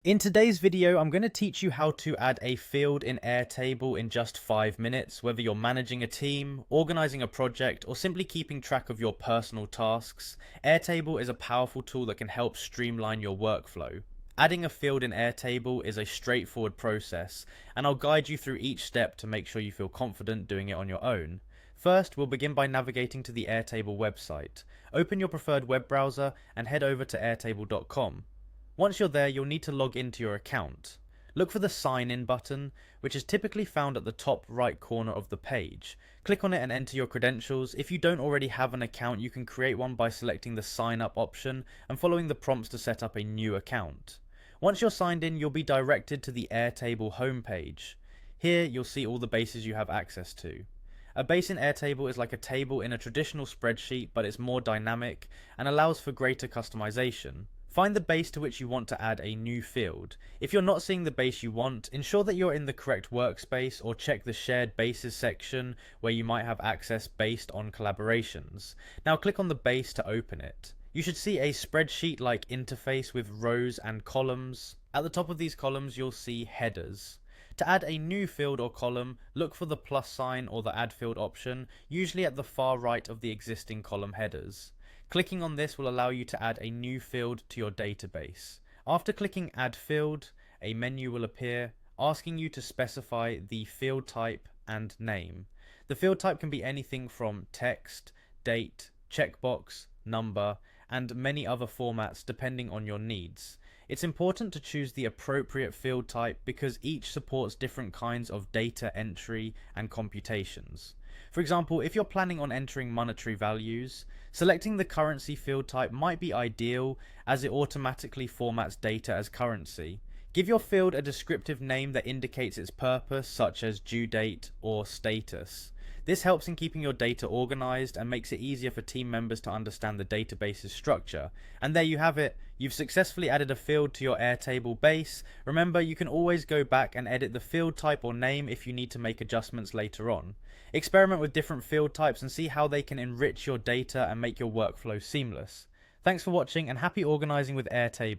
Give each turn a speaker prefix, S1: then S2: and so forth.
S1: In today's video, I'm going to teach you how to add a field in Airtable in just 5 minutes, whether you're managing a team, organizing a project, or simply keeping track of your personal tasks. Airtable is a powerful tool that can help streamline your workflow. Adding a field in Airtable is a straightforward process, and I'll guide you through each step to make sure you feel confident doing it on your own. First, we'll begin by navigating to the Airtable website. Open your preferred web browser and head over to airtable.com. Once you're there, you'll need to log into your account. Look for the Sign In button, which is typically found at the top right corner of the page. Click on it and enter your credentials. If you don't already have an account, you can create one by selecting the Sign Up option and following the prompts to set up a new account. Once you're signed in, you'll be directed to the Airtable homepage. Here, you'll see all the bases you have access to. A base in Airtable is like a table in a traditional spreadsheet, but it's more dynamic and allows for greater customization. Find the base to which you want to add a new field. If you're not seeing the base you want, ensure that you're in the correct workspace or check the Shared Bases section where you might have access based on collaborations. Now click on the base to open it. You should see a spreadsheet-like interface with rows and columns. At the top of these columns, you'll see headers. To add a new field or column, look for the plus sign or the add field option, usually at the far right of the existing column headers. Clicking on this will allow you to add a new field to your database. After clicking Add Field, a menu will appear asking you to specify the field type and name. The field type can be anything from text, date, checkbox, number, and many other formats depending on your needs. It's important to choose the appropriate field type because each supports different kinds of data entry and computations. For example, if you're planning on entering monetary values, selecting the currency field type might be ideal as it automatically formats data as currency. Give your field a descriptive name that indicates its purpose, such as due date or status. This helps in keeping your data organized and makes it easier for team members to understand the database's structure. And there you have it. You've successfully added a field to your Airtable base. Remember, you can always go back and edit the field type or name if you need to make adjustments later on. Experiment with different field types and see how they can enrich your data and make your workflow seamless. Thanks for watching and happy organizing with Airtable.